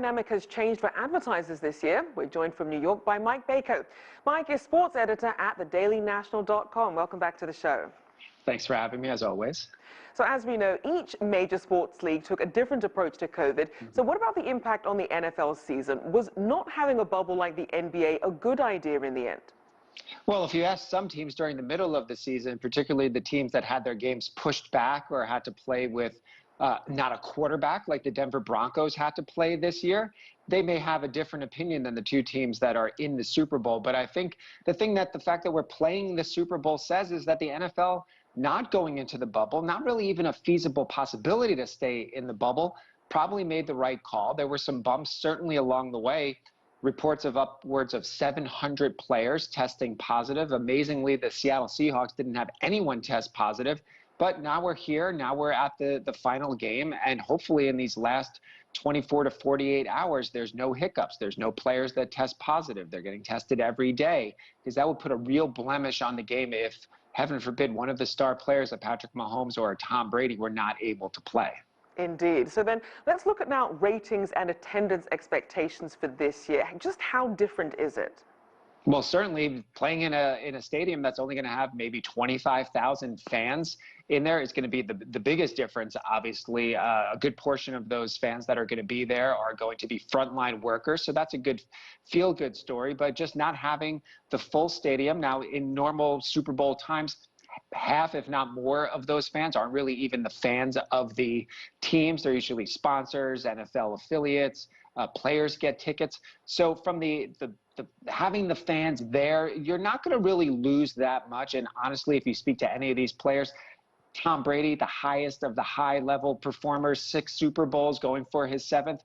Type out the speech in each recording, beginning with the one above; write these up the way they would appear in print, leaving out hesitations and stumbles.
dynamic has changed for advertisers this year. We're joined from New York by Mike Bako. Mike is sports editor at thedailynational.com. Welcome back to the show. Thanks for having me, as always. So as we know, each major sports league took a different approach to COVID. So what about the impact on the NFL season? Was not having a bubble like the NBA a good idea in the end? Well, if you ask some teams during the middle of the season, particularly the teams that had their games pushed back or had to play with not a quarterback like the Denver Broncos had to play this year, they may have a different opinion than the two teams that are in the Super Bowl. But I think the fact that we're playing the Super Bowl says is that the NFL not going into the bubble, not really even a feasible possibility to stay in the bubble, probably made the right call. There were some bumps certainly along the way. Reports of upwards of 700 players testing positive. Amazingly, the Seattle Seahawks didn't have anyone test positive. But now we're here. Now we're at the final game. And hopefully in these last 24 to 48 hours, there's no hiccups. There's no players that test positive. They're getting tested every day, because that would put a real blemish on the game if, heaven forbid, one of the star players, a Patrick Mahomes or a Tom Brady, were not able to play. Indeed. So then let's look at now ratings and attendance expectations for this year. Just how different is it? Well, certainly playing in a stadium that's only going to have maybe 25,000 fans in there is going to be the biggest difference. Obviously, a good portion of those fans that are going to be there are going to be frontline workers. So that's a good feel-good story. But just not having the full stadium now in normal Super Bowl times, half, if not more, of those fans aren't really even the fans of the teams. They're usually sponsors, NFL affiliates, players get tickets. So from having the fans there, you're not going to really lose that much. And honestly, if you speak to any of these players, Tom Brady, the highest of the high-level performers, 6 Super Bowls, going for his 7th.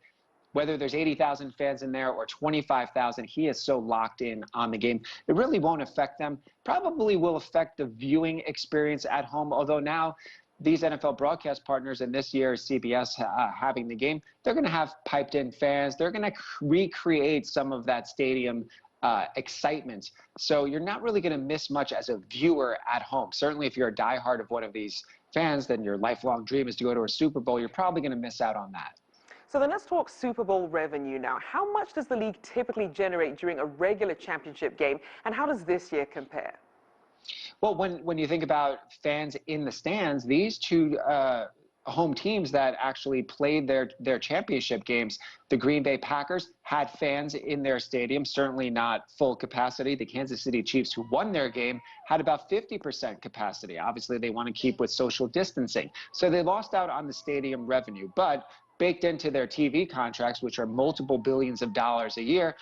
Whether there's 80,000 fans in there or 25,000, he is so locked in on the game. It really won't affect them. Probably will affect the viewing experience at home, although now these NFL broadcast partners, and this year CBS having the game, they're going to have piped-in fans. They're going to recreate some of that stadium excitement. So you're not really going to miss much as a viewer at home. Certainly if you're a diehard of one of these fans, then your lifelong dream is to go to a Super Bowl. You're probably going to miss out on that. So then let's talk Super Bowl revenue now. How much does the league typically generate during a regular championship game, and how does this year compare? Well, when you think about fans in the stands, these two home teams that actually played their championship games, the Green Bay Packers had fans in their stadium, certainly not full capacity. The Kansas City Chiefs, who won their game, had about 50% capacity. Obviously, they want to keep with social distancing. So they lost out on the stadium revenue, but baked into their TV contracts, which are multiple billions of dollars a year,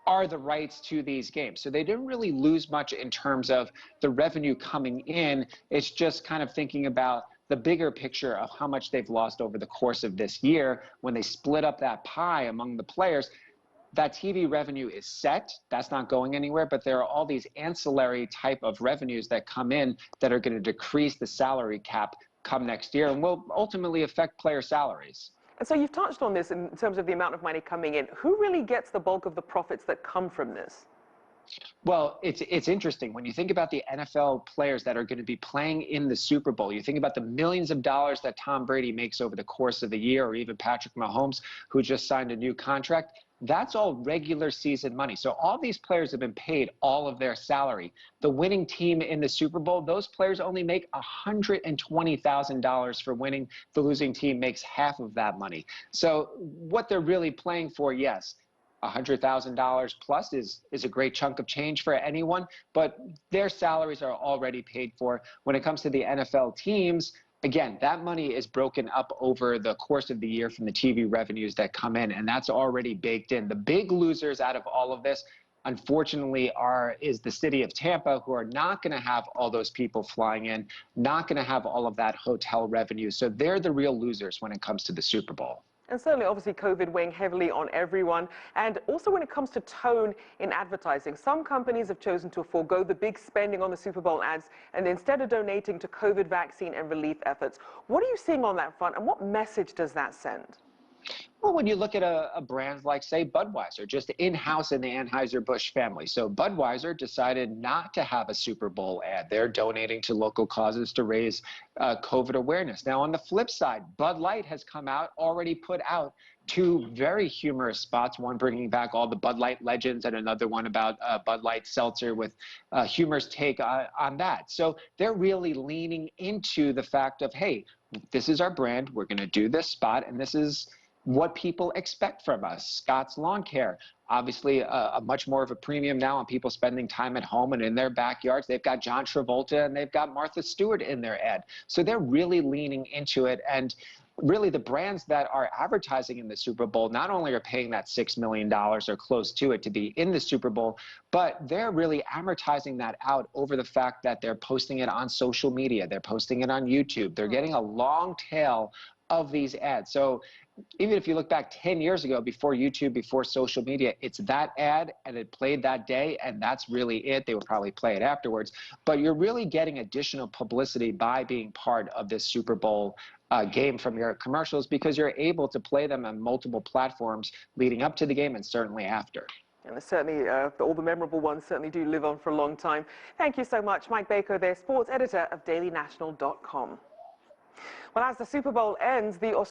are the rights to these games. So they didn't really lose much in terms of the revenue coming in. It's just kind of thinking about the bigger picture of how much they've lost over the course of this year. When they split up that pie among the players, that TV revenue is set. That's not going anywhere, but there are all these ancillary type of revenues that come in that are going to decrease the salary cap come next year and will ultimately affect player salaries. And so you've touched on this in terms of the amount of money coming in. Who really gets the bulk of the profits that come from this? Well, it's interesting. When you think about the NFL players that are going to be playing in the Super Bowl, you think about the millions of dollars that Tom Brady makes over the course of the year, or even Patrick Mahomes, who just signed a new contract. That's all regular season money. So all these players have been paid all of their salary. The winning team in the Super Bowl, those players only make $120,000 for winning. The losing team makes half of that money. So what they're really playing for, yes, $100,000 plus is a great chunk of change for anyone, but their salaries are already paid for. When it comes to the NFL teams, again, that money is broken up over the course of the year from the TV revenues that come in, and that's already baked in. The big losers out of all of this, unfortunately, is the city of Tampa, who are not going to have all those people flying in, not going to have all of that hotel revenue. So they're the real losers when it comes to the Super Bowl. And certainly, obviously, COVID weighing heavily on everyone. And also when it comes to tone in advertising, some companies have chosen to forego the big spending on the Super Bowl ads and instead of donating to COVID vaccine and relief efforts. What are you seeing on that front, and what message does that send? Well, when you look at a brand like, say, Budweiser, just in-house in the Anheuser-Busch family. So Budweiser decided not to have a Super Bowl ad. They're donating to local causes to raise COVID awareness. Now, on the flip side, Bud Light has come out, already put out two very humorous spots, one bringing back all the Bud Light legends and another one about Bud Light Seltzer with a humorous take on that. So they're really leaning into the fact of, hey, this is our brand, we're going to do this spot, and this is what people expect from us. Scott's Lawn Care, obviously a much more of a premium now on people spending time at home and in their backyards. They've got John Travolta and they've got Martha Stewart in their ad. So they're really leaning into it. And really the brands that are advertising in the Super Bowl not only are paying that $6 million or close to it to be in the Super Bowl, but they're really amortizing that out over the fact that they're posting it on social media. They're posting it on YouTube. They're getting a long tail of these ads. So even if you look back 10 years ago, before YouTube, before social media, it's that ad and it played that day and that's really it. They would probably play it afterwards, but you're really getting additional publicity by being part of this Super Bowl game from your commercials, because you're able to play them on multiple platforms leading up to the game and certainly after. And certainly, all the memorable ones certainly do live on for a long time. Thank you so much, Mike Bako there, sports editor of dailynational.com. Well, as the Super Bowl ends, the